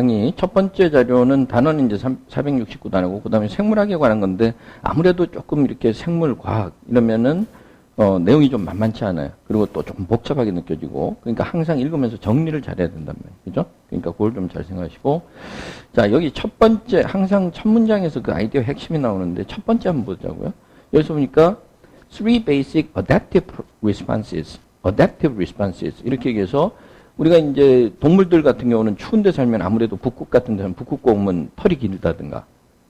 문장이 첫 번째 자료는 단어는 이제 469단어고 그 다음에 생물학에 관한 건데 아무래도 조금 이렇게 생물과학 이러면은 내용이 좀 만만치 않아요. 그리고 또 조금 복잡하게 느껴지고 그러니까 항상 읽으면서 정리를 잘해야 된단 말이에요. 그죠? 그러니까 그걸 좀 잘 생각하시고 자 여기 첫 번째 항상 첫 문장에서 그 아이디어 핵심이 나오는데 첫 번째 한번 보자고요. 여기서 보니까 three basic adaptive responses 이렇게 얘기해서 우리가 이제 동물들 같은 경우는 추운 데 살면 아무래도 북극 같은 데는 북극 고우면 털이 길다든가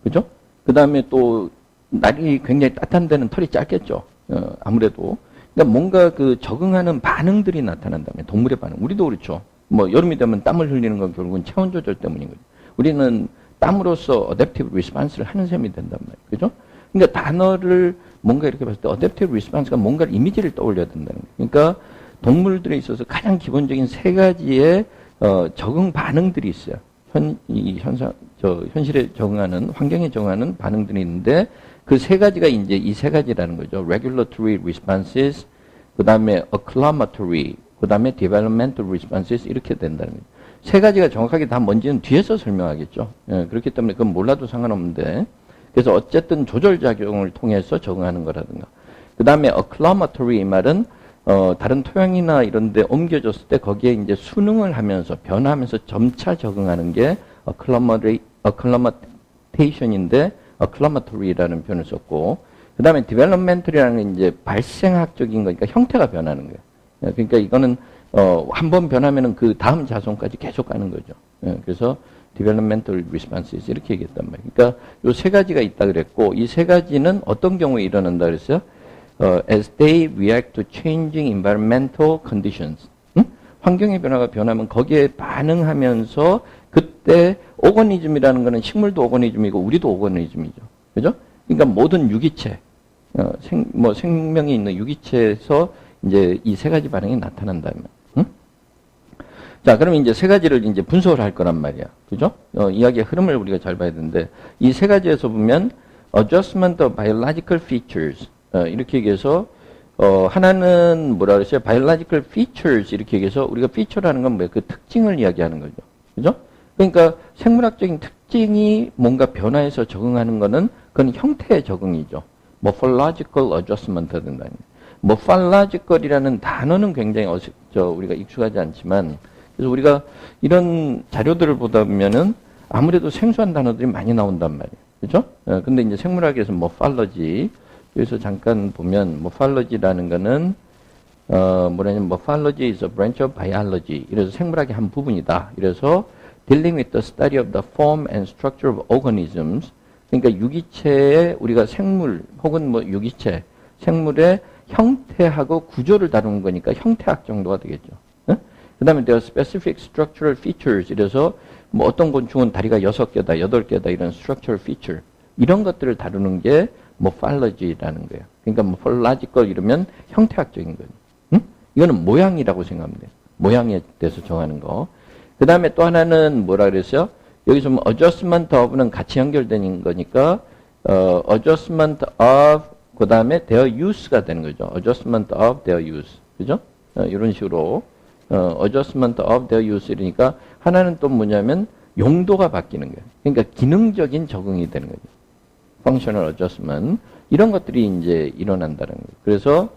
그죠? 그 다음에 또 날이 굉장히 따뜻한 데는 털이 짧겠죠. 아무래도 그러니까 뭔가 그 적응하는 반응들이 나타난다면 동물의 반응 우리도 그렇죠. 뭐 여름이 되면 땀을 흘리는 건 결국은 체온 조절 때문인 거죠. 우리는 땀으로써 adaptive response를 하는 셈이 된단 말이에요. 그죠? 그러니까 단어를 뭔가 이렇게 봤을 때 adaptive response가 뭔가 이미지를 떠올려야 된다는 거예요. 그러니까 동물들에 있어서 가장 기본적인 세 가지의 적응 반응들이 있어요. 현실에 적응하는 환경에 적응하는 반응들이 있는데 그 세 가지가 이제 이 세 가지라는 거죠. regulatory responses, 그 다음에 acclimatory, 그 다음에 developmental responses 이렇게 된다는 거죠. 세 가지가 정확하게 다 뭔지는 뒤에서 설명하겠죠. 그렇기 때문에 그건 몰라도 상관없는데 그래서 어쨌든 조절작용을 통해서 적응하는 거라든가 그 다음에 acclimatory 이 말은 다른 토양이나 이런 데 옮겨졌을 때 거기에 이제 순응을 하면서 변화하면서 점차 적응하는 게 acclimatation인데 acclimatory라는 표현을 썼고 그 다음에 developmental이라는 게 이제 발생학적인 거니까 형태가 변하는 거예요. 그러니까 이거는 한 번 변하면은 그 다음 자손까지 계속 가는 거죠. 그래서 developmental responses 이렇게 얘기했단 말이에요. 그러니까 요 세 가지가 있다 그랬고 이 세 가지는 어떤 경우에 일어난다 그랬어요? As they react to changing environmental conditions. 환경의 변화가 변하면 거기에 반응하면서 그때 오거니즘이라는 거는 식물도 오거니즘이고 우리도 오거니즘이죠. 그죠? 그러니까 모든 유기체, 생명이 있는 유기체에서 이제 이 세 가지 반응이 나타난다면. 자, 그러면 이제 세 가지를 이제 분석을 할 거란 말이야. 그죠? 이야기의 흐름을 우리가 잘 봐야 되는데 이 세 가지에서 보면 adjustment of biological features 이렇게 얘기해서 하나는 뭐라 그랬어요? biological features 이렇게 얘기해서 우리가 feature라는 건 뭐예요? 그 특징을 이야기하는 거죠. 그죠? 그러니까 생물학적인 특징이 뭔가 변화해서 적응하는 거는 그건 형태의 적응이죠. morphological adjustment가 된다는 거예요. morphological이라는 단어는 굉장히 우리가 익숙하지 않지만 그래서 우리가 이런 자료들을 보다 보면은 아무래도 생소한 단어들이 많이 나온단 말이에요. 그죠? 근데 이제 생물학에서 morphology 여기서 잠깐 보면 morphology라는 거는 뭐냐면 morphology is a branch of biology. 이래서 생물학의 한 부분이다. 이래서 dealing with the study of the form and structure of organisms. 그러니까 유기체의 우리가 생물 혹은 뭐 유기체, 생물의 형태하고 구조를 다루는 거니까 형태학 정도가 되겠죠. 그 다음에 there are specific structural features. 이래서 뭐 어떤 곤충은 다리가 6개다, 8개다 이런 structural feature. 이런 것들을 다루는 게 morphology라는 거예요. 그러니까 morphological 이러면 형태학적인 거예요. 이거는 모양이라고 생각하면 돼요. 모양에 대해서 정하는 거. 그 다음에 또 하나는 뭐라 그랬어요? 여기서 뭐 adjustment of는 같이 연결되는 거니까 adjustment of 그 다음에 their use가 되는 거죠. adjustment of their use. 그죠? 이런 식으로 adjustment of their use 이러니까 하나는 또 뭐냐면 용도가 바뀌는 거예요. 그러니까 기능적인 적응이 되는 거죠. functional adjustment 이런 것들이 이제 일어난다는 거예요. 그래서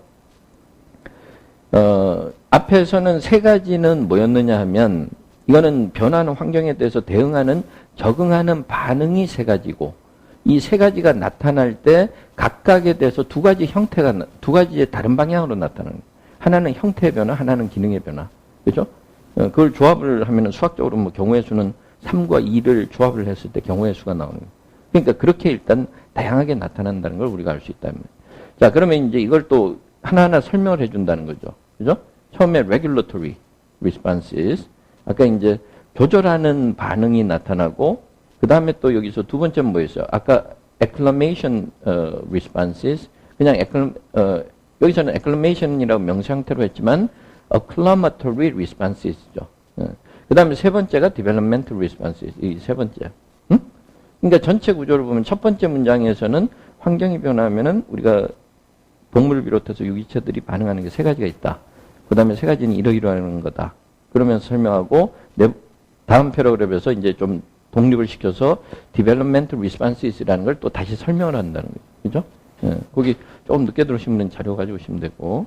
앞에서는 세 가지는 뭐였느냐 하면 이거는 변하는 환경에 대해서 대응하는 적응하는 반응이 세 가지고 이 세 가지가 나타날 때 각각에 대해서 두 가지 형태가 두 가지의 다른 방향으로 나타나는 거예요. 하나는 형태의 변화, 하나는 기능의 변화. 그죠? 그걸 조합을 하면은 수학적으로 뭐 경우의 수는 3과 2를 조합을 했을 때 경우의 수가 나오는 거예요. 그러니까 그렇게 일단 다양하게 나타난다는 걸 우리가 알 수 있다면. 자, 그러면 이제 이걸 또 하나하나 설명을 해준다는 거죠. 그죠? 처음에 regulatory responses. 아까 이제 조절하는 반응이 나타나고, 그 다음에 또 여기서 두 번째는 뭐였어요? 아까 acclimation responses. 그냥 여기서는 acclimation이라고 명사 형태로 했지만, acclimatory responses죠. 그 다음에 세 번째가 developmental responses. 이 세 번째. 그러니까 전체 구조를 보면 첫 번째 문장에서는 환경이 변하면은 우리가 동물을 비롯해서 유기체들이 반응하는 게 세 가지가 있다. 그 다음에 세 가지는 이러이러하는 거다. 그러면서 설명하고 다음 패러그래프에서 이제 좀 독립을 시켜서 developmental responses라는 걸 또 다시 설명을 한다는 거죠. 그죠? 예, 거기 조금 늦게 들어오신 분은 자료 가져오시면 되고.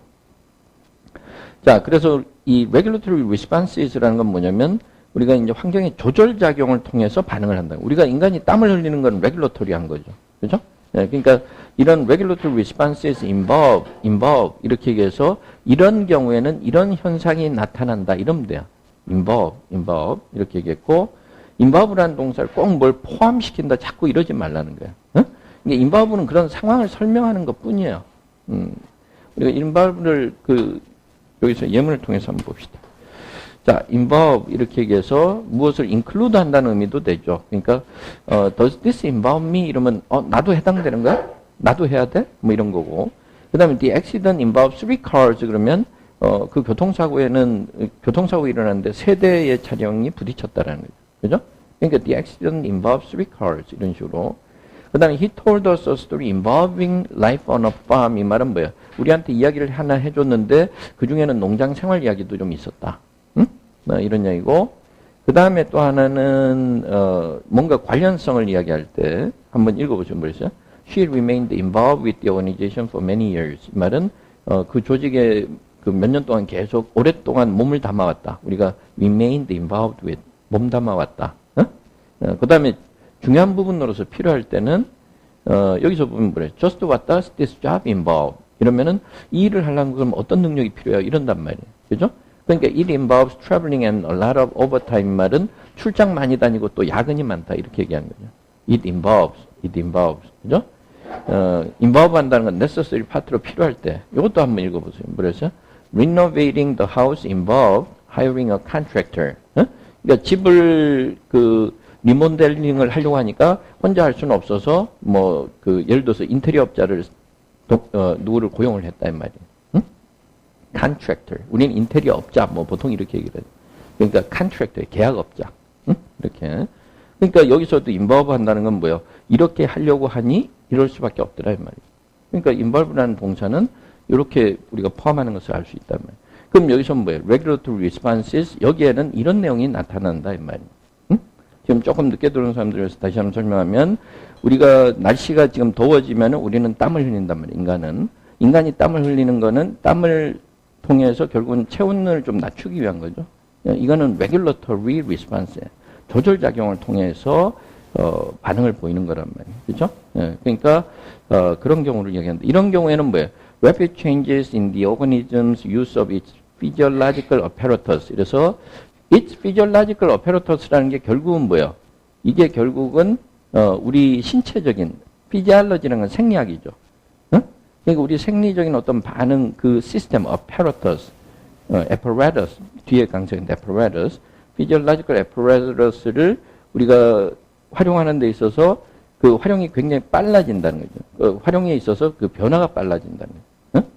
자, 그래서 이 regulatory responses라는 건 뭐냐면 우리가 이제 환경의 조절 작용을 통해서 반응을 한다. 우리가 인간이 땀을 흘리는 건 regulatory한 거죠. 그죠? 예, 그러니까 이런 regulatory responses involve 이렇게 얘기해서 이런 경우에는 이런 현상이 나타난다. 이러면 돼요. involve 이렇게 얘기했고 involve라는 동사를 꼭 뭘 포함시킨다. 자꾸 이러지 말라는 거예요. 어? 그러니까 involve는 그런 상황을 설명하는 것 뿐이에요. 우리가 involve를 여기서 예문을 통해서 한번 봅시다. 자, involve 이렇게 얘기해서 무엇을 include 한다는 의미도 되죠. 그러니까 does this involve me 이러면 나도 해당되는 거야? 나도 해야 돼? 뭐 이런 거고. 그다음에 the accident involves 3 cars 그러면 그 교통사고 일어났는데 세 대의 차량이 부딪혔다라는 거죠. 그죠? 그러니까 the accident involves 3 cars 이런 식으로. 그다음에 he told us a story involving life on a farm 이 말은 뭐야? 우리한테 이야기를 하나 해줬는데 그 중에는 농장 생활 이야기도 좀 있었다. 응? 이런 이야기고. 그 다음에 또 하나는 뭔가 관련성을 이야기할 때 한번 읽어보시면 뭐랬어요? She remained involved with the organization for many years. 이 말은 그 조직에 그 몇 년 동안 계속 오랫동안 몸을 담아왔다. 우리가 remained involved with 몸 담아왔다. 그 다음에 중요한 부분으로서 필요할 때는 여기서 보면 뭐래? Just what does this job involve? 이러면은 이 일을 하려면 그럼 어떤 능력이 필요해요? 이런단 말이에요. 그죠? 그러니까 it involves traveling and a lot of overtime 말은 출장 많이 다니고 또 야근이 많다 이렇게 얘기하는 거죠. It involves. 그죠? involve 한다는 건 necessary part로 필요할 때 이것도 한번 읽어보세요. 뭐랬어요? Renovating the house involved hiring a contractor. 그러니까 집을 리모델링을 하려고 하니까 혼자 할 수는 없어서 예를 들어서 인테리어 업자를 누구를 고용을 했다 이 말이에요. 응? contractor. 우리는 인테리어 업자 보통 이렇게 얘기를 해요. 그러니까 contractor 계약업자. 응? 이렇게. 그러니까 여기서도 involve 한다는 건 뭐예요? 이렇게 하려고 하니 이럴 수밖에 없더라 이 말이에요. 그러니까 involve라는 동사는 이렇게 우리가 포함하는 것을 알 수 있단 말이에요. 그럼 여기서 뭐예요? regulatory responses 여기에는 이런 내용이 나타난다 이 말이에요. 응? 지금 조금 늦게 들어온 사람들 위해서 다시 한번 설명하면 우리가 날씨가 지금 더워지면 우리는 땀을 흘린단 말이에요. 인간이 땀을 흘리는 거는 땀을 통해서 결국은 체온을 좀 낮추기 위한 거죠. 이거는 regulatory response예요. 조절작용을 통해서 반응을 보이는 거란 말이에요. 그렇죠? 그러니까 그런 경우를 이야기하는데 이런 경우에는 뭐예요? Rapid changes in the organism's use of its physiological apparatus. 그래서 its physiological apparatus라는 게 결국은 뭐예요? 이게 결국은 우리 신체적인 physiology라는 건 생리학이죠. 그러니까 우리 생리적인 어떤 반응 그 시스템 apparatus, apparatus 뒤에 강조인데 apparatus, physiological apparatus를 우리가 활용하는 데 있어서 그 활용이 굉장히 빨라진다는 거죠. 그 활용에 있어서 그 변화가 빨라진다는 거죠.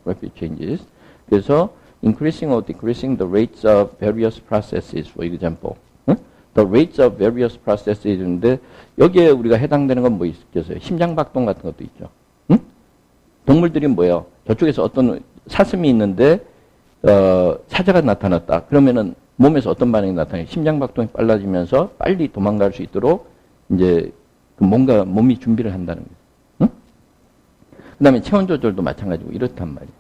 Rapid changes. 그래서 increasing or decreasing the rates of various processes, for example. The rates of various processes인데 여기에 우리가 해당되는 건 뭐 있겠어요? 심장박동 같은 것도 있죠. 동물들이 뭐예요? 저쪽에서 어떤 사슴이 있는데 사자가 나타났다. 그러면은 몸에서 어떤 반응이 나타나요? 심장박동이 빨라지면서 빨리 도망갈 수 있도록 이제 뭔가 몸이 준비를 한다는 거예요. 그 다음에 체온 조절도 마찬가지고 이렇단 말이에요.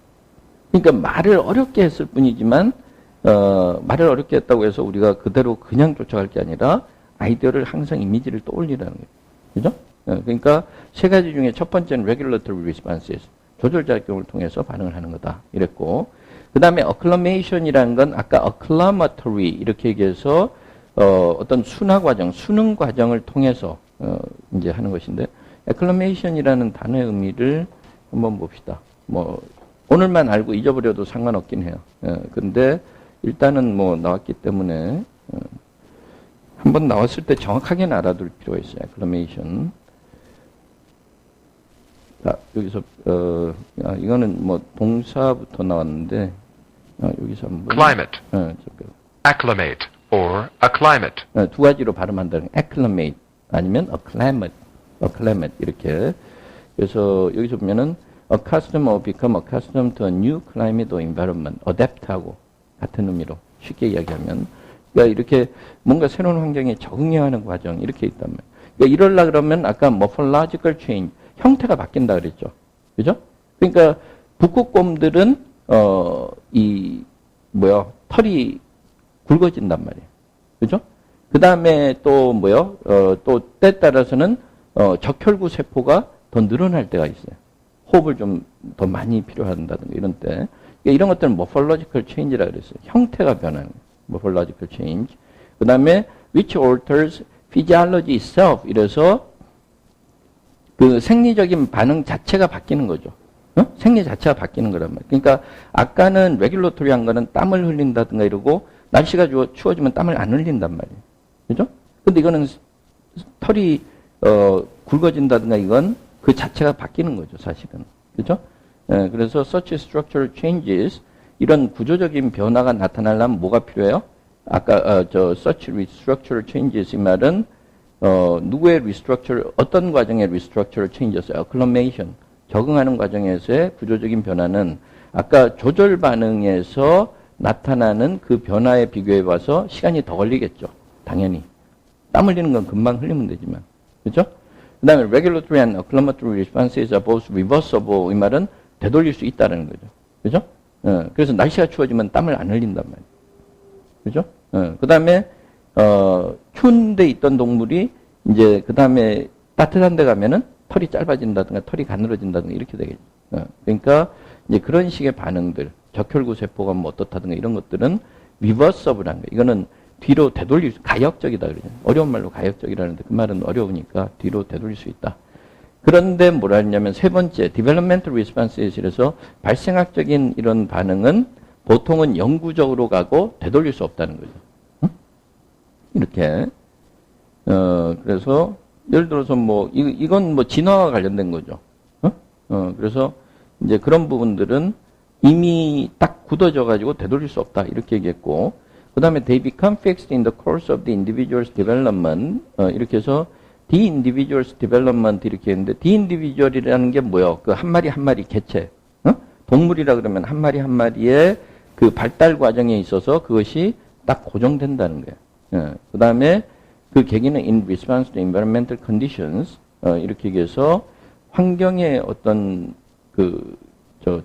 그러니까 말을 어렵게 했을 뿐이지만 말을 어렵게 했다고 해서 우리가 그대로 그냥 쫓아갈 게 아니라 아이디어를 항상 이미지를 떠올리라는 거예요. 그죠? 그러니까 세 가지 중에 첫 번째는 regulatory responses. 조절작용을 통해서 반응을 하는 거다. 이랬고. 그 다음에 acclimation이라는 건 아까 acclamatory 이렇게 얘기해서 어떤 순화 과정, 수능 과정을 통해서 이제 하는 것인데 acclimation이라는 단어의 의미를 한번 봅시다. 오늘만 알고 잊어버려도 상관없긴 해요. 근데 일단은 나왔기 때문에 한번 나왔을 때 정확하게는 알아둘 필요가 있어요. acclimation. 자, 여기서 이거는 동사부터 나왔는데 여기서 한번 climate, acclimate or acclimate. 두 가지로 발음한다는 acclimate 아니면 acclimate 이렇게. 그래서 여기서 보면은 accustom or become accustomed to a new climate or environment, adapt하고 같은 의미로 쉽게 이야기하면 그러니까 이렇게 뭔가 새로운 환경에 적응해야 하는 과정, 이렇게 있단 말이에요. 그러니까 이럴라 그러면 아까 morphological change, 형태가 바뀐다 그랬죠. 그죠? 그러니까 북극곰들은, 털이 굵어진단 말이에요. 그죠? 그 다음에 또 또 때에 따라서는, 적혈구 세포가 더 늘어날 때가 있어요. 호흡을 좀 더 많이 필요한다든가 이런 때. 그러니까 이런 것들은 morphological change라 그랬어요. 형태가 변하는 거예요. morphological change. 그 다음에 which alters physiology itself. 이래서 그 생리적인 반응 자체가 바뀌는 거죠. 생리 자체가 바뀌는 거란 말이에요. 그러니까 아까는 레귤러토리한 거는 땀을 흘린다든가 이러고 날씨가 추워지면 땀을 안 흘린단 말이에요. 그죠? 근데 이거는 털이 굵어진다든가 이건 그 자체가 바뀌는 거죠, 사실은. 그죠? 예, 그래서 such structural changes, 이런 구조적인 변화가 나타나려면 뭐가 필요해요? 아까 such structural changes 이 말은 누구의 restructure, 어떤 과정의 restructural changes였어요? acclimation, 적응하는 과정에서의 구조적인 변화는 아까 조절 반응에서 나타나는 그 변화에 비교해 봐서 시간이 더 걸리겠죠. 당연히. 땀 흘리는 건 금방 흘리면 되지만. 그죠? 그 다음에 regulatory and acclimatory responses are both reversible. 이 말은 되돌릴 수 있다는 거죠. 그죠? 그래서 날씨가 추워지면 땀을 안 흘린단 말이에요. 그죠? 그 다음에, 추운 데 있던 동물이 이제 그 다음에 따뜻한 데 가면은 털이 짧아진다든가 털이 가늘어진다든가 이렇게 되겠죠. 그러니까 이제 그런 식의 반응들, 적혈구 세포가 뭐 어떻다든가 이런 것들은 리버서블한 거예요. 이거는 뒤로 되돌릴 수, 가역적이다 그러죠. 어려운 말로 가역적이라는데 그 말은 어려우니까 뒤로 되돌릴 수 있다. 그런데 뭐라 했냐면 세 번째, developmental responses 이래서 발생학적인 이런 반응은 보통은 영구적으로 가고 되돌릴 수 없다는 거죠. 응? 이렇게. 그래서 예를 들어서 이건 진화와 관련된 거죠. 그래서 이제 그런 부분들은 이미 딱 굳어져 가지고 되돌릴 수 없다. 이렇게 얘기했고, 그 다음에 they become fixed in the course of the individual's development. 이렇게 해서 the individual's development 이렇게 했는데, the individual이라는 게 뭐예요? 그 한 마리 한 마리 개체. 동물이라 그러면 한 마리 한 마리의 그 발달 과정에 있어서 그것이 딱 고정된다는 거예요. 그 다음에 그 계기는 in response to environmental conditions. 이렇게 얘기해서 환경의 어떤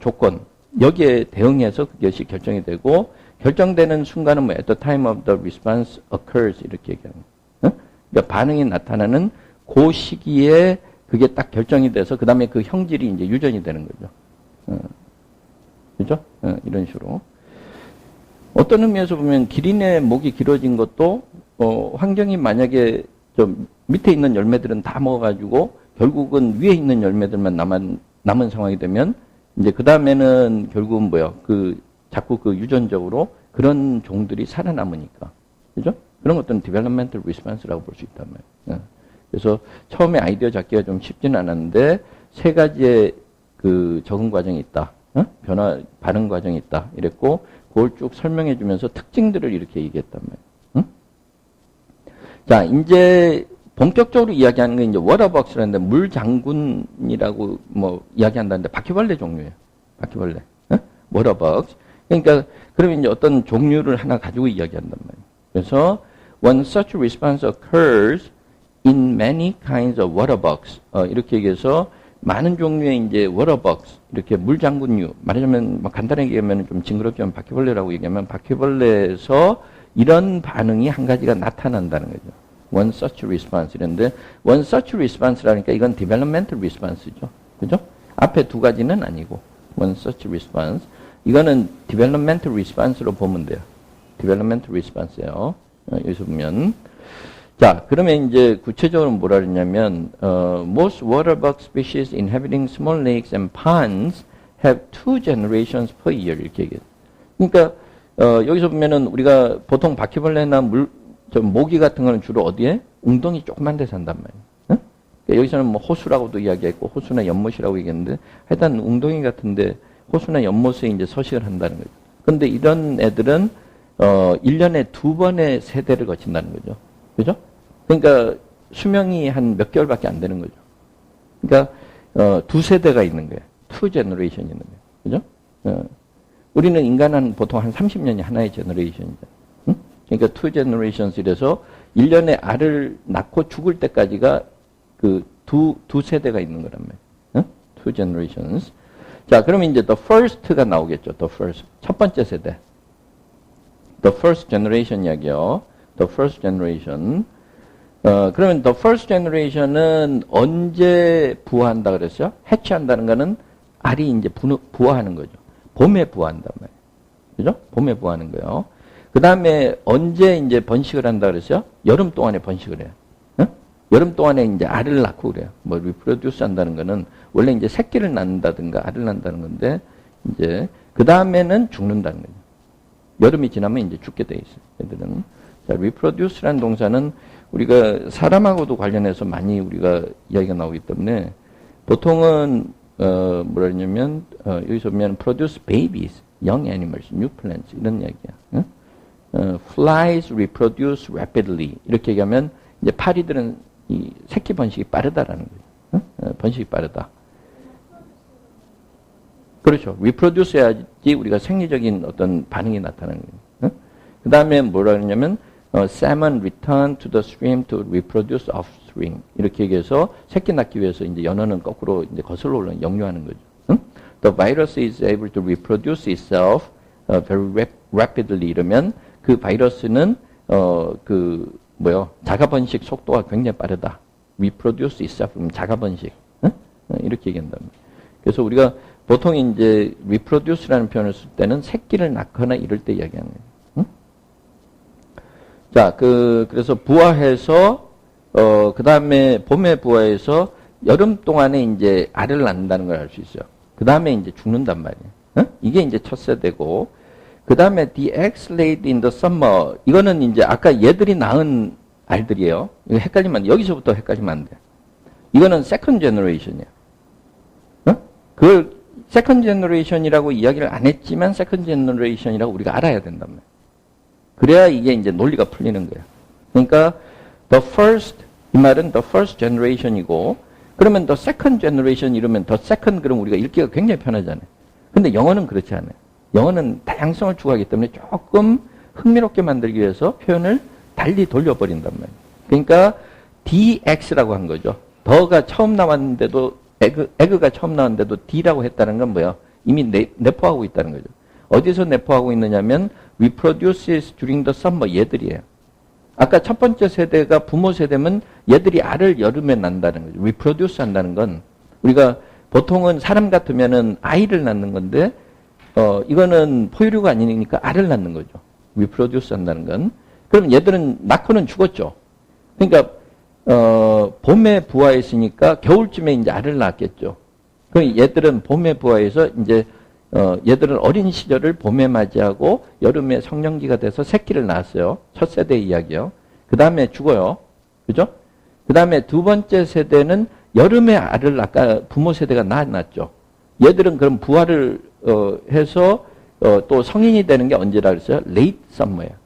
조건, 여기에 대응해서 그것이 결정이 되고, 결정되는 순간은 at the time of the response occurs 이렇게 얘기하는 거예요. 그러니까 반응이 나타나는 그 시기에 그게 딱 결정이 돼서 그 다음에 그 형질이 이제 유전이 되는 거죠. 그죠? 이런 식으로. 어떤 의미에서 보면 기린의 목이 길어진 것도 환경이 만약에 좀 밑에 있는 열매들은 다 먹어가지고 결국은 위에 있는 열매들만 남은 상황이 되면 이제 그 다음에는 결국은 자꾸 유전적으로 그런 종들이 살아남으니까. 그죠? 그런 것들은 developmental response라고 볼 수 있단 말이에요. 그래서 처음에 아이디어 잡기가 좀 쉽지는 않았는데 세 가지의 그 적응 과정이 있다. 반응 과정이 있다. 이랬고, 그걸 쭉 설명해 주면서 특징들을 이렇게 얘기했단 말이에요. 자, 이제 본격적으로 이야기하는 게 이제 워터벅스라는데 물장군이라고 이야기한다는데 바퀴벌레 종류예요. 바퀴벌레. 워터벅스. 그러니까 그러면 이제 어떤 종류를 하나 가지고 이야기한단 말이에요. 그래서 when such response occurs in many kinds of waterbugs 이렇게 얘기해서 많은 종류의 이제 워터벅스 이렇게 물장군류 말하자면 간단하게 얘기하면 좀 징그럽지만 바퀴벌레라고 얘기하면 바퀴벌레에서 이런 반응이 한 가지가 나타난다는 거죠. One such response 이런데 one such response라니까 이건 developmental response죠. 그죠? 앞에 두 가지는 아니고 one such response 이거는 developmental response로 보면 돼요. developmental response예요. 여기서 보면 자, 그러면 이제 구체적으로 뭐라 그러냐면 most waterbug species inhabiting small lakes and ponds have 2 generations per year 이렇게 얘기해요. 그러니까 여기서 보면은 우리가 보통 바퀴벌레나 모기 같은 거는 주로 어디에? 웅덩이 조그만 데 산단 말이에요. 그러니까 여기서는 호수라고도 이야기했고 호수나 연못이라고 얘기했는데 하여튼 웅덩이 같은데 호수나 연못에 이제 서식을 한다는 거죠. 근데 이런 애들은 1년에 2번의 세대를 거친다는 거죠. 그죠? 그러니까 수명이 한 몇 개월밖에 안 되는 거죠. 그러니까 2세대가 있는 거예요. 2 generation이 있는 거예요. 그죠? 우리는 인간은 보통 한 30년이 하나의 제너레이션이죠. 응? 그러니까 two generations 이래서 1년에 알을 낳고 죽을 때까지가 그 두 세대가 있는 거란 말이에요. 응? two generations. 자, 그러면 이제 the first가 나오겠죠. the first. 첫 번째 세대. the first generation 이야기요. the first generation. 그러면 the first generation은 언제 부화한다 그랬어요? 해치한다는 거는 알이 이제 부화하는 거죠. 봄에 부화한단 말이에요. 그죠? 봄에 부화하는 거예요. 그 다음에 언제 이제 번식을 한다 그랬어요? 여름 동안에 번식을 해요. 응? 여름 동안에 이제 알을 낳고 그래요. 뭐 reproduce 한다는 거는 원래 이제 새끼를 낳는다든가 알을 낳는다는 건데 이제 그 다음에는 죽는다는 거죠. 여름이 지나면 이제 죽게 돼 있어요. 얘들은. 자, reproduce라는 동사는 우리가 사람하고도 관련해서 많이 우리가 이야기가 나오기 때문에 보통은 뭐라 그러냐면 여기서 보면 produce babies, young animals, new plants 이런 이야기야. 응? flies reproduce rapidly 이렇게 얘기하면 이제 파리들은 이 새끼 번식이 빠르다라는 거예요. 응? 번식이 빠르다. 그렇죠. reproduce 해야지 우리가 생리적인 어떤 반응이 나타나는 거예요. 응? 그 다음에 뭐라 그러냐면 salmon return to the stream to reproduce offspring 이렇게 얘기해서 새끼 낳기 위해서 이제 연어는 거꾸로 이제 거슬러 올라 역류하는 거죠. 응? The virus is able to reproduce itself very rapidly 이러면 그 바이러스는 자가 번식 속도가 굉장히 빠르다. reproduce itself 자가 번식 응? 이렇게 얘기한다. 그래서 우리가 보통 이제 reproduce라는 표현을 쓸 때는 새끼를 낳거나 이럴 때 이야기하는 거예요. 자, 그래서 부화해서, 그 다음에 봄에 부화해서 여름 동안에 이제 알을 낳는다는 걸 알 수 있어요. 그 다음에 이제 죽는단 말이에요. 응? 이게 이제 첫 세대고, 그 다음에 the eggs laid in the summer. 이거는 이제 아까 얘들이 낳은 알들이에요. 이거 헷갈리면, 여기서부터 헷갈리면 안 돼. 이거는 second generation이야. 응? 그걸 second generation이라고 이야기를 안 했지만 second generation이라고 우리가 알아야 된단 말이에요. 그래야 이게 이제 논리가 풀리는 거예요. 그러니까 the first 이 말은 the first generation이고 그러면 the second generation 이러면 the second 그럼 우리가 읽기가 굉장히 편하잖아요. 근데 영어는 그렇지 않아요. 영어는 다양성을 추구하기 때문에 조금 흥미롭게 만들기 위해서 표현을 달리 돌려버린단 말이에요. 그러니까 DX라고 한 거죠. 더가 처음 나왔는데도 에그가 처음 나왔는데도 D라고 했다는 건 뭐야? 이미 내포하고 있다는 거죠. 어디서 내포하고 있느냐면 reproduces during the summer 얘들이에요. 아까 첫 번째 세대가 부모 세대면 얘들이 알을 여름에 낳는다는 거죠. reproduce 한다는 건 우리가 보통은 사람 같으면은 아이를 낳는 건데 이거는 포유류가 아니니까 알을 낳는 거죠. reproduce 한다는 건. 그럼 얘들은 낳고는 죽었죠. 그러니까 봄에 부화했으니까 겨울쯤에 이제 알을 낳았겠죠. 그럼 얘들은 봄에 부화해서 이제 얘들은 어린 시절을 봄에 맞이하고 여름에 성년기가 돼서 새끼를 낳았어요. 첫 세대 이야기요. 그 다음에 죽어요. 그죠? 그 다음에 두 번째 세대는 여름에 알을 아까 부모 세대가 낳았죠. 얘들은 그럼 부화를 해서 또 성인이 되는 게 언제라 그랬어요? late summer예요.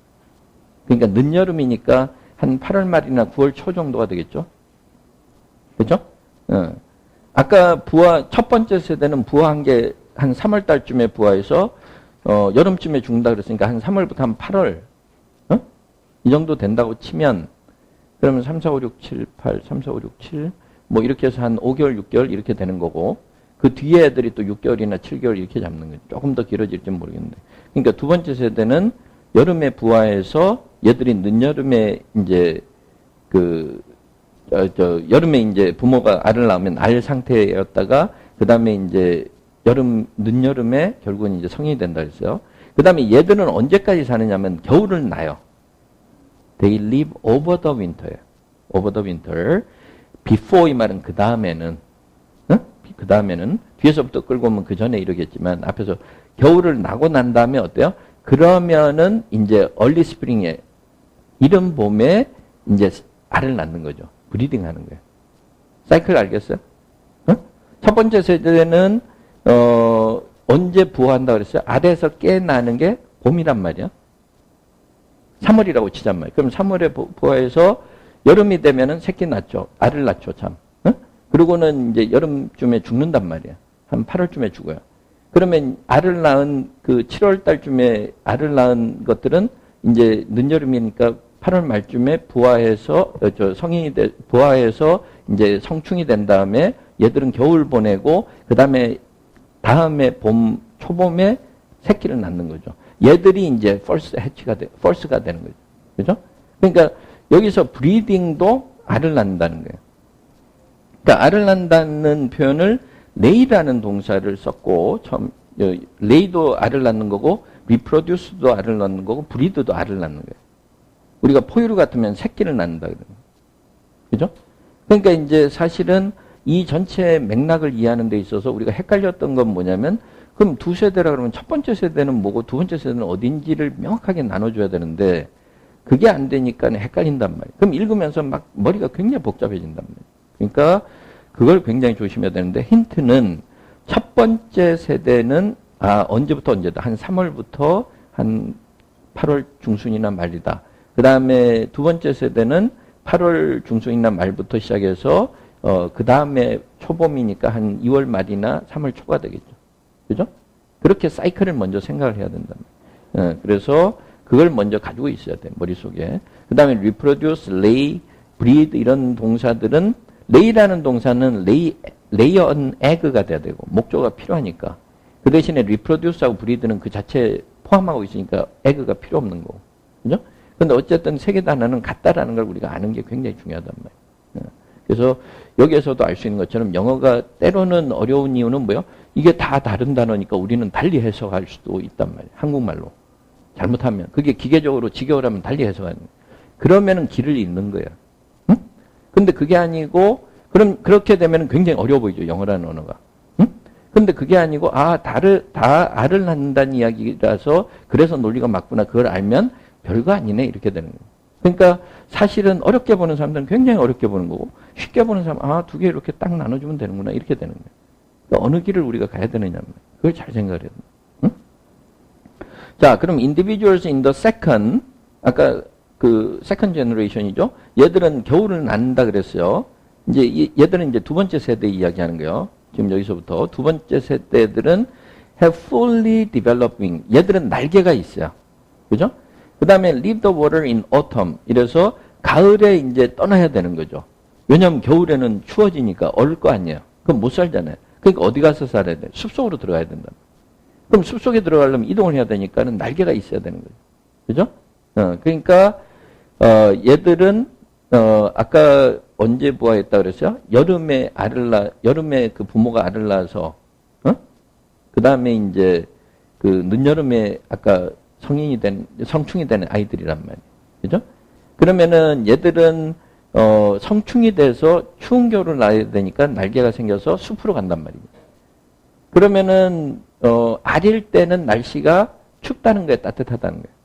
그러니까 늦여름이니까 한 8월 말이나 9월 초 정도가 되겠죠. 그죠? 아까 첫 번째 세대는 부화한 게 한 3월 달쯤에 부화해서 여름쯤에 죽는다 그랬으니까 한 3월부터 한 8월 이 정도 된다고 치면 그러면 3, 4, 5, 6, 7, 8, 3, 4, 5, 6, 7 뭐 이렇게 해서 한 5개월, 6개월 이렇게 되는 거고 그 뒤에 애들이 또 6개월이나 7개월 이렇게 잡는 거죠. 조금 더 길어질지는 모르겠는데. 그러니까 두 번째 세대는 여름에 부화해서 얘들이 늦여름에 이제 여름에 이제 부모가 알을 낳으면 알 상태였다가 그 다음에 이제 늦여름에 결국은 이제 성인이 된다 그랬어요. 그 다음에 얘들은 언제까지 사느냐면 겨울을 나요. They live over the winter예요. over the winter. before 이 말은 그 다음에는, 그 다음에는, 뒤에서부터 끌고 오면 그 전에 이러겠지만, 앞에서 겨울을 나고 난 다음에 어때요? 그러면은 이제 early spring에, 이른 봄에 이제 알을 낳는 거죠. 브리딩 하는 거예요. 사이클 알겠어요? 첫 번째 세대는 언제 부화한다 그랬어요? 알에서 깨나는 게 봄이란 말이야. 3월이라고 치잔 말이야. 그럼 3월에 부화해서 여름이 되면은 새끼 낳죠. 알을 낳죠, 참. 그러고는 이제 여름쯤에 죽는단 말이야. 한 8월쯤에 죽어요. 그러면 알을 낳은 그 7월 달쯤에 알을 낳은 것들은 이제 늦여름이니까 8월 말쯤에 부화해서 부화해서 이제 성충이 된 다음에 얘들은 겨울 보내고 그다음에 다음에 초봄에 새끼를 낳는 거죠. 얘들이 이제 first가 되는 거죠. 그죠? 그러니까 여기서 브리딩도 알을 낳는다는 거예요. 그러니까 알을 낳는다는 표현을 lay라는 동사를 썼고 lay도 알을 낳는 거고 reproduce도 알을 낳는 거고 breed도 알을 낳는 거예요. 우리가 포유류 같으면 새끼를 낳는다 그러는 거예요. 그죠? 그러니까 이제 사실은 이 전체 맥락을 이해하는 데 있어서 우리가 헷갈렸던 건 뭐냐면 그럼 두 세대라 그러면 첫 번째 세대는 뭐고 두 번째 세대는 어딘지를 명확하게 나눠줘야 되는데 그게 안 되니까 헷갈린단 말이에요. 그럼 읽으면서 막 머리가 굉장히 복잡해진단 말이에요. 그러니까 그걸 굉장히 조심해야 되는데 힌트는 첫 번째 세대는 언제부터 언제다. 한 3월부터 한 8월 중순이나 말이다. 그 다음에 두 번째 세대는 8월 중순이나 말부터 시작해서 그 다음에 초봄이니까 한 2월 말이나 3월 초가 되겠죠. 그죠? 그렇게 사이클을 먼저 생각을 해야 된다. 그래서 그걸 먼저 가지고 있어야 돼, 머릿속에. 그 다음에 reproduce, lay, breed 이런 동사들은 lay라는 동사는 lay on egg가 돼야 되고 목조가 필요하니까. 그 대신에 reproduce하고 breed는 그 자체에 포함하고 있으니까 egg가 필요 없는 거고. 그죠? 근데 어쨌든 세 개 단어는 같다라는 걸 우리가 아는 게 굉장히 중요하단 말이에요. 그래서 여기에서도 알 수 있는 것처럼 영어가 때로는 어려운 이유는 뭐예요? 이게 다 다른 단어니까 우리는 달리 해석할 수도 있단 말이에요. 한국말로. 잘못하면. 그게 기계적으로 직역을 달리 해석하는 거예요. 그러면은 길을 잃는 거예요. 응? 근데 그게 아니고, 그렇게 되면 굉장히 어려워 보이죠. 영어라는 언어가. 응? 근데 그게 아니고, 다 알을 낳는다는 이야기라서 그래서 논리가 맞구나. 그걸 알면 별거 아니네. 이렇게 되는 거예요. 그러니까 사실은 어렵게 보는 사람들은 굉장히 어렵게 보는 거고 쉽게 보는 사람은 두 개 이렇게 딱 나눠주면 되는구나 이렇게 되는 거예요. 그러니까 어느 길을 우리가 가야 되느냐 그걸 잘 생각을 해야 돼요. 응? 자, 그럼 individuals in the second 아까 그 second generation이죠. 얘들은 겨울을 낳는다 그랬어요. 이제 얘들은 이제 두 번째 세대 이야기하는 거예요. 지금 여기서부터 두 번째 세대들은 have fully developed wing. 얘들은 날개가 있어요. 그죠? 그 다음에 leave the water in autumn. 이래서 가을에 이제 떠나야 되는 거죠. 왜냐하면 겨울에는 추워지니까 얼을 거 아니에요. 그럼 못 살잖아요. 그러니까 어디 가서 살아야 돼? 숲속으로 들어가야 된다. 그럼 숲속에 들어가려면 이동을 해야 되니까는 날개가 있어야 되는 거죠. 그죠? 그러니까 얘들은 아까 언제 부화했다 그랬어요? 여름에 그 부모가 알을 낳아서 그 다음에 이제 그 늦여름에 아까 성충이 된 아이들이란 말이에요. 그죠? 그러면은 얘들은, 성충이 돼서 추운 겨울을 나야 되니까 날개가 생겨서 숲으로 간단 말이에요. 그러면은, 알일 때는 날씨가 춥다는 거예요? 따뜻하다는 거예요?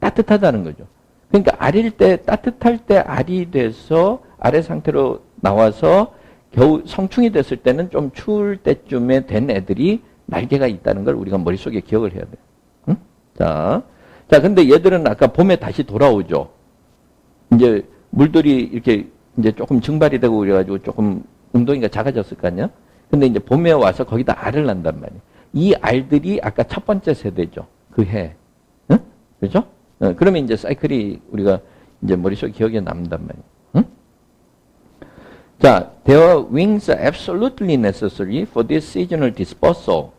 따뜻하다는 거죠. 그러니까 알일 때, 따뜻할 때 알이 돼서 아래 상태로 나와서 성충이 됐을 때는 좀 추울 때쯤에 된 애들이 날개가 있다는 걸 우리가 머릿속에 기억을 해야 돼요. 자, 근데 얘들은 아까 봄에 다시 돌아오죠. 이제 물들이 이렇게 이제 조금 증발이 되고 그래가지고 조금 웅덩이가 작아졌을 거 아니야? 근데 이제 봄에 와서 거기다 알을 낳는단 말이에요. 이 알들이 아까 첫 번째 세대죠. 그 해. 응? 그죠? 그러면 이제 사이클이 우리가 이제 머릿속에 기억에 남는단 말이에요. 응? 자, their wings are absolutely necessary for this seasonal dispersal.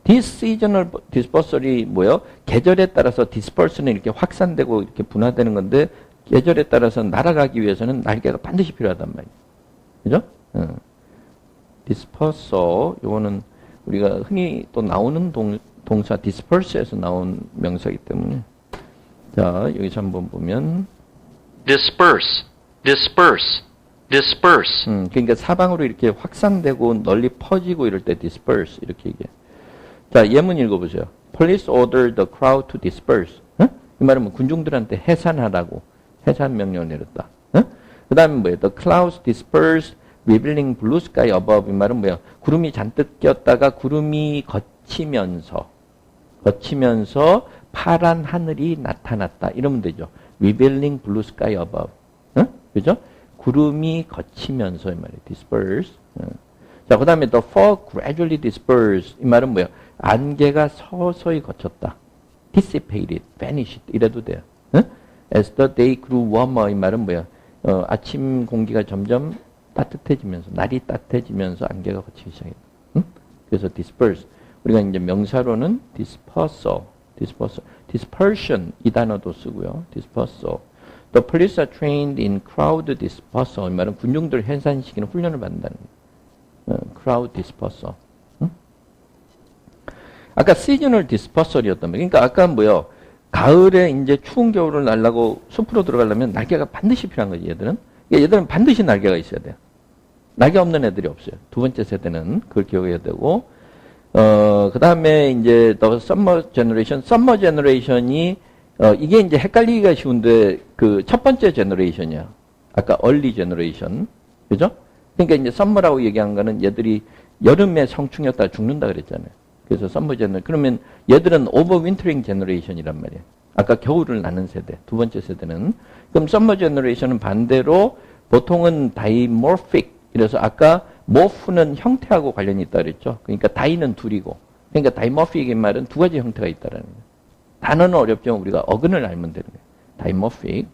This seasonal dispersal이 뭐예요? 계절에 따라서 dispersion은 이렇게 확산되고 이렇게 분화되는 건데 계절에 따라서 날아가기 위해서는 날개가 반드시 필요하단 말이에요. 그죠? dispersal 요거는 우리가 흔히 또 나오는 동사 disperse에서 나온 명사이기 때문에 자, 여기서 한번 보면 disperse, disperse, disperse. 그러니까 사방으로 이렇게 확산되고 널리 퍼지고 이럴 때 disperse 이렇게 얘기해요. 자, 예문 읽어보세요. Police ordered the crowd to disperse. 이 말은 뭐 군중들한테 해산하라고 해산 명령을 내렸다. 그 다음에 뭐예요? The clouds dispersed, revealing blue sky above. 이 말은 뭐예요? 구름이 잔뜩 꼈다가 구름이 걷히면서 파란 하늘이 나타났다. 이러면 되죠. Revealing blue sky above. 그죠? 구름이 걷히면서 이 말이에요. disperse. 자, 그 다음에 the fog gradually dispersed. 이 말은 뭐예요? 안개가 서서히 걷혔다. dissipated, vanished. 이래도 돼요. As the day grew warmer 이 말은 뭐야? 아침 공기가 점점 따뜻해지면서 날이 따뜻해지면서 안개가 걷히기 시작해요. 응? 그래서 disperse. 우리가 이제 명사로는 dispersion 이 단어도 쓰고요. dispersal. The police are trained in crowd dispersal. 이 말은 군중들 해산시키는 훈련을 받는다는 거예요. crowd dispersal. 응? 아까 seasonal dispersal이었단 말이에요. 그러니까 아까 뭐요? 가을에 이제 추운 겨울을 날라고 숲으로 들어가려면 날개가 반드시 필요한 거지, 얘들은. 그러니까 얘들은 반드시 날개가 있어야 돼요. 날개 없는 애들이 없어요. 두 번째 세대는 그걸 기억해야 되고, 그 다음에 이제 the summer generation이, 이게 이제 헷갈리기가 쉬운데, 그 첫 번째 제너레이션이야. 아까 early generation. 그죠? 그러니까 이제 summer라고 얘기한 거는 얘들이 여름에 성충이었다가 죽는다 그랬잖아요. 그래서 summer generation. 그러면 얘들은 overwintering generation이란 말이에요. 아까 겨울을 나는 세대. 두 번째 세대는. 그럼 summer generation은 반대로 보통은 dimorphic. 그래서 아까 morph는 형태하고 관련이 있다 그랬죠. 그러니까 다이는 둘이고. 그러니까 dimorphic의 말은 두 가지 형태가 있다라는 거예요. 단어는 어렵지만 우리가 어근을 알면 되는 거예요. dimorphic.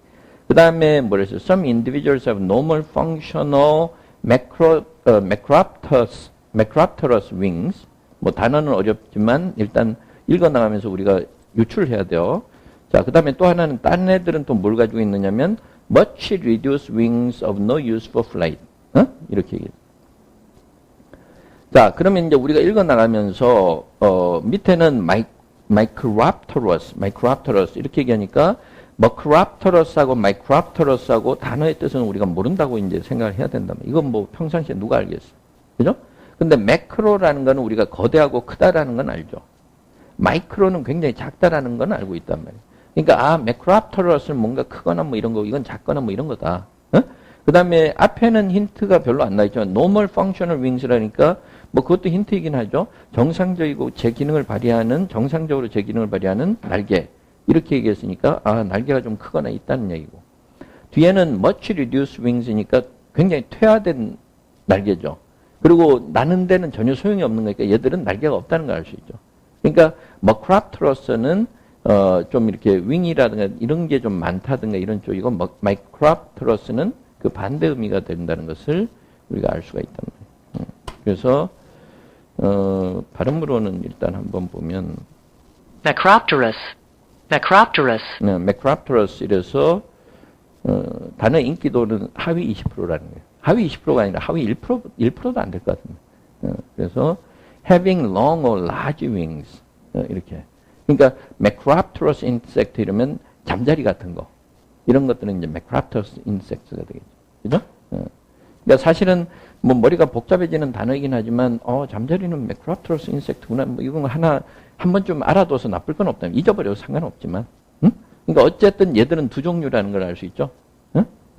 그 다음에 뭐랬어요? Some individuals have normal functional macropterous wings. 뭐 단어는 어렵지만 일단 읽어나가면서 우리가 유출해야 돼요. 자, 그 다음에 또 하나는 딴 애들은 또 뭘 가지고 있느냐면 much reduced wings of no use for flight. 이렇게 얘기해요. 자, 그러면 이제 우리가 읽어나가면서 밑에는 Micropterus 이렇게 얘기하니까 Micropterus하고 Micropterus하고 단어의 뜻은 우리가 모른다고 이제 생각을 해야 된다면 이건 뭐 평상시에 누가 알겠어? 그죠? 근데 매크로라는 거는 우리가 거대하고 크다라는 건 알죠. 마이크로는 굉장히 작다라는 건 알고 있단 말이에요. 그러니까 매크로프터러스는 뭔가 크거나 뭐 이런 거, 이건 작거나 뭐 이런 거다. 그 다음에 앞에는 힌트가 별로 안 나있지만 normal functional wings라니까 뭐 그것도 힌트이긴 하죠. 정상적으로 제 기능을 발휘하는 날개. 이렇게 얘기했으니까 날개가 좀 크거나 있다는 얘기고. 뒤에는 much reduced wings이니까 굉장히 퇴화된 날개죠. 그리고 나는 데는 전혀 소용이 없는 거니까 얘들은 날개가 없다는 걸 알 수 있죠. 그러니까 머크랍트러스는 좀 이렇게 윙이라든가 이런 게 좀 많다든가 이런 쪽이고 마이크랍트러스는 그 반대 의미가 된다는 것을 우리가 알 수가 있단 말이에요. 그래서 발음으로는 일단 한번 보면 Macropterus 이래서 단어 인기도는 하위 20%라는 거예요. 하위 20%가 아니라 하위 1%도 안 될 것 같습니다. 그래서 having long or large wings 이렇게. 그러니까 Macropterus insect 이러면 잠자리 같은 거. 이런 것들은 이제 Macropterus insects가 되겠죠. 그죠? 그러니까 사실은 뭐 머리가 복잡해지는 단어이긴 하지만 잠자리는 Macropterus insect구나. 뭐 이건 한 번쯤 알아둬서 나쁠 건 없다. 잊어버려도 상관없지만. 그러니까 어쨌든 얘들은 두 종류라는 걸 알 수 있죠.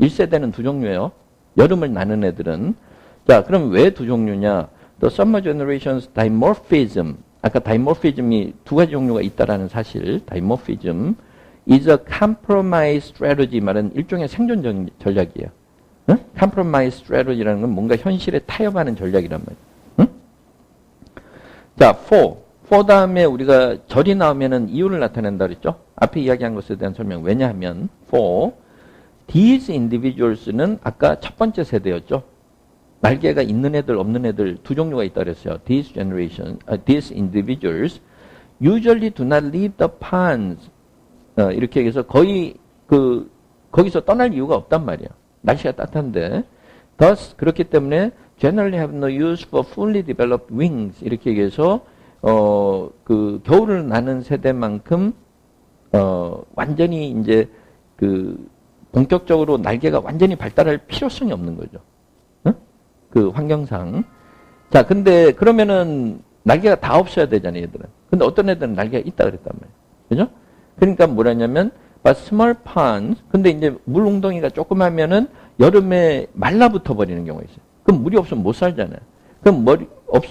1세대는 두 종류예요. 여름을 나는 애들은. 자, 그럼 왜 두 종류냐? The summer generation's dimorphism. 아까 dimorphism이 두 가지 종류가 있다라는 사실. dimorphism is a compromise strategy 말은 일종의 생존 전략이에요. compromise strategy라는 건 뭔가 현실에 타협하는 전략이란 말이에요. 자, for 다음에 우리가 절이 나오면은 이유를 나타낸다 그랬죠? 앞에 이야기한 것에 대한 설명. 왜냐하면 for these individuals는 아까 첫 번째 세대였죠. 날개가 있는 애들 없는 애들 두 종류가 있다 그랬어요. These individuals usually do not leave the ponds. 이렇게 해서 거의 거기서 떠날 이유가 없단 말이에요. 날씨가 따뜻한데. Thus 그렇기 때문에 generally have no use for fully developed wings. 이렇게 얘기해서 겨울을 나는 세대만큼 완전히 이제 본격적으로 날개가 완전히 발달할 필요성이 없는 거죠. 그 환경상. 자, 근데 그러면은 날개가 다 없어야 되잖아요, 얘들은. 근데 어떤 애들은 날개가 있다 그랬단 말이에요. 그죠? 그러니까 뭐라냐면, but small ponds. 근데 이제 물 웅덩이가 조그마면은 여름에 말라붙어 버리는 경우가 있어요. 그럼 물이 없으면 못 살잖아요. 그럼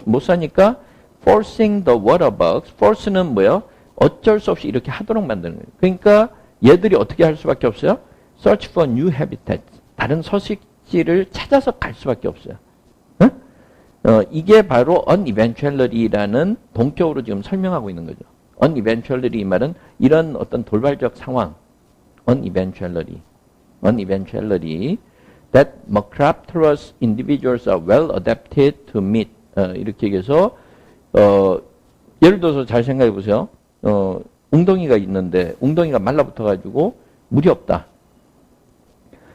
못 사니까 forcing the water bugs. force는 뭐예요? 어쩔 수 없이 이렇게 하도록 만드는 거예요. 그러니까 얘들이 어떻게 할 수밖에 없어요? search for new habitats. 다른 서식지를 찾아서 갈 수밖에 없어요. 이게 바로 uneventuality라는 동격으로 지금 설명하고 있는 거죠. uneventuality 말은 이런 어떤 돌발적 상황, an eventuality. An eventuality that macropterous individuals are well adapted to meet. 이렇게 얘기해서 예를 들어서 잘 생각해 보세요. 웅덩이가 있는데 웅덩이가 말라붙어가지고 물이 없다.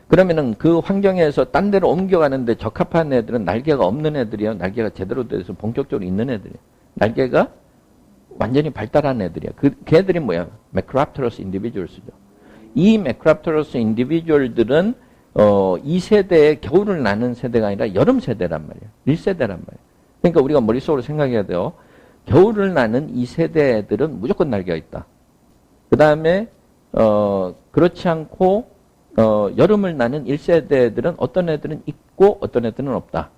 그러면은 그 환경에서 딴 데로 옮겨가는데 적합한 애들은 날개가 없는 애들이에요. 날개가 제대로 돼서 본격적으로 있는 애들이에요. 날개가 완전히 발달한 애들이야. 걔들이 뭐야? Macropterous individuals죠. 이 Macropterous individual들은 2세대의 겨울을 나는 세대가 아니라 여름 세대란 말이야. 1세대란 말이야. 그러니까 우리가 머릿속으로 생각해야 돼요. 겨울을 나는 이 세대 애들은 무조건 날개가 있다. 그 다음에 그렇지 않고 여름을 나는 1세대 애들은 어떤 애들은 있고 어떤 애들은 없다.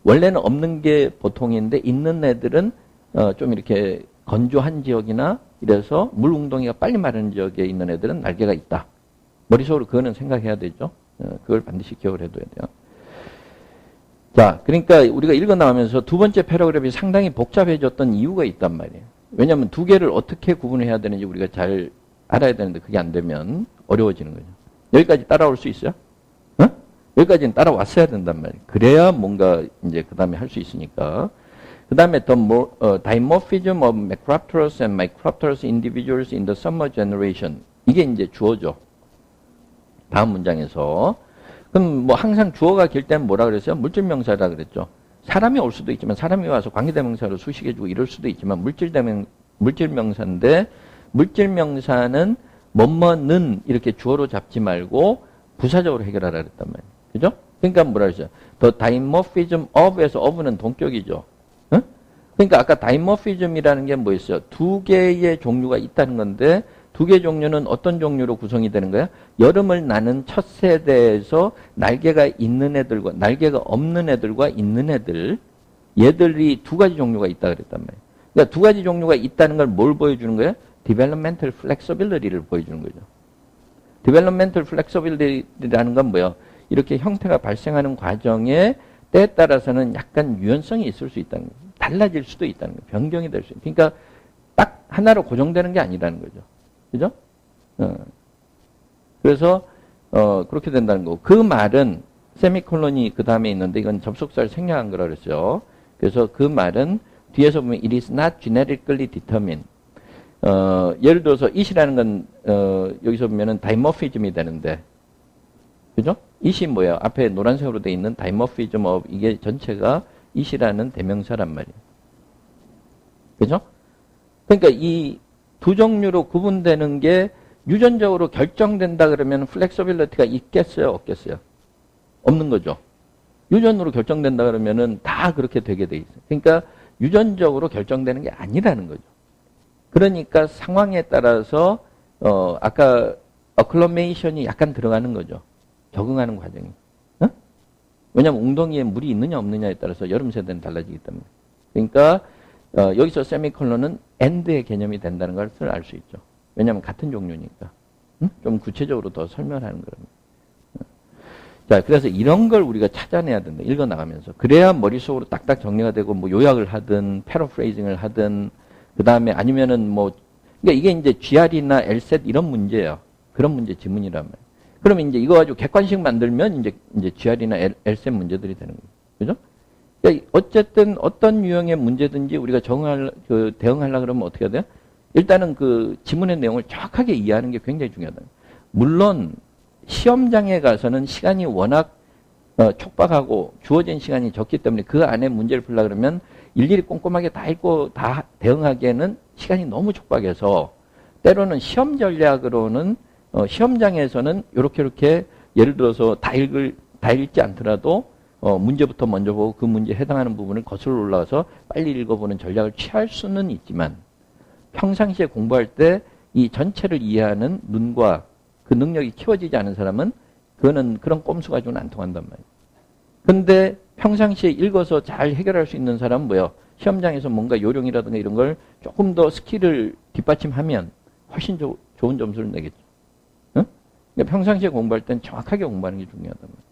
원래는 없는 게 보통인데 있는 애들은 좀 이렇게 건조한 지역이나 이래서 물 웅덩이가 빨리 마르는 지역에 있는 애들은 날개가 있다. 머릿속으로 그거는 생각해야 되죠. 그걸 반드시 기억을 해둬야 돼요. 자, 그러니까 우리가 읽어 나가면서 두 번째 패러그래프이 상당히 복잡해졌던 이유가 있단 말이에요. 왜냐하면 두 개를 어떻게 구분해야 되는지 우리가 잘 알아야 되는데 그게 안 되면 어려워지는 거죠. 여기까지 따라올 수 있어요? 여기까지는 따라왔어야 된단 말이에요. 그래야 뭔가 이제 그 다음에 할 수 있으니까. 그 다음에 dimorphism of Macropterous and Micropterous individuals in the summer generation. 이게 이제 주어죠. 다음 문장에서. 그럼 뭐 항상 주어가 길 때는 뭐라 그랬어요? 물질명사라 그랬죠. 사람이 올 수도 있지만 사람이 와서 관계대명사로 수식해주고 이럴 수도 있지만 물질명사인데 물질명사는 뭐뭐는 이렇게 주어로 잡지 말고 부사적으로 해결하라 그랬단 말이에요. 그죠? 그러니까 뭐라 그랬어요? The dimorphism of에서 of는 동격이죠. 응? 그러니까 아까 dimorphism이라는 게 뭐였어요? 두 개의 종류가 있다는 건데 두 개의 종류는 어떤 종류로 구성이 되는 거야? 여름을 나는 첫 세대에서 날개가 있는 애들과 날개가 없는 애들과 있는 애들 얘들이 두 가지 종류가 있다 그랬단 말이에요. 그러니까 두 가지 종류가 있다는 걸 뭘 보여주는 거예요? developmental flexibility를 보여주는 거죠. developmental flexibility라는 건 뭐예요? 이렇게 형태가 발생하는 과정에 때에 따라서는 약간 유연성이 있을 수 있다는 거예요. 달라질 수도 있다는 거예요. 변경이 될 수 있어요. 그러니까 딱 하나로 고정되는 게 아니라는 거죠. 그죠? 그래서 그렇게 된다는 거고 그 말은 세미콜론이 그 다음에 있는데 이건 접속사를 생략한 거라 그랬죠. 그래서 그 말은 뒤에서 보면 it is not genetically determined. 예를 들어서 it이라는 건 여기서 보면은 dimorphism이 되는데 그죠? it이 뭐야? 앞에 노란색으로 돼 있는 dimorphism of 이게 전체가 it이라는 대명사란 말이에요. 그죠? 그러니까 이 두 종류로 구분되는 게 유전적으로 결정된다 그러면 플렉서빌리티가 있겠어요? 없겠어요? 없는 거죠. 유전으로 결정된다 그러면은 다 그렇게 되게 돼 있어요. 그러니까 유전적으로 결정되는 게 아니라는 거죠. 그러니까 상황에 따라서 아까 어클러메이션이 약간 들어가는 거죠. 적응하는 과정이. 왜냐하면 웅덩이에 물이 있느냐 없느냐에 따라서 여름 세대는 달라지기 때문에. 그러니까 여기서 세미콜론은 end의 개념이 된다는 것을 알 수 있죠. 왜냐하면 같은 종류니까. 좀 구체적으로 더 설명하는 거랍니다. 자, 그래서 이런 걸 우리가 찾아내야 된다. 읽어나가면서. 그래야 머릿속으로 딱딱 정리가 되고 뭐 요약을 하든 패러프레이징을 하든 그 다음에 아니면은 뭐 그러니까 이게 이제 GR이나 LSAT 이런 문제예요. 그런 문제 지문이란 말이에요. 그러면 이제 이거 가지고 객관식 만들면 이제 GR이나 LSAT 문제들이 되는 거예요. 그죠? 그러니까 어쨌든 어떤 유형의 문제든지 우리가 대응하려고 그러면 어떻게 해야 돼요? 일단은 그 지문의 내용을 정확하게 이해하는 게 굉장히 중요하다. 물론 시험장에 가서는 시간이 워낙 촉박하고 주어진 시간이 적기 때문에 그 안에 문제를 풀려고 그러면 일일이 꼼꼼하게 다 읽고 다 대응하기에는 시간이 너무 촉박해서 때로는 시험 전략으로는 시험장에서는 이렇게 예를 들어서 다 읽지 않더라도 문제부터 먼저 보고 그 문제에 해당하는 부분을 거슬러 올라가서 빨리 읽어보는 전략을 취할 수는 있지만 평상시에 공부할 때 이 전체를 이해하는 눈과 그 능력이 키워지지 않은 사람은 그거는 그런 꼼수 가지고는 안 통한단 말이에요. 근데 평상시에 읽어서 잘 해결할 수 있는 사람은 뭐예요? 시험장에서 뭔가 요령이라든가 이런 걸 조금 더 스킬을 뒷받침하면 훨씬 좋은 점수를 내겠죠. 응? 그러니까 평상시에 공부할 땐 정확하게 공부하는 게 중요하단 말이에요.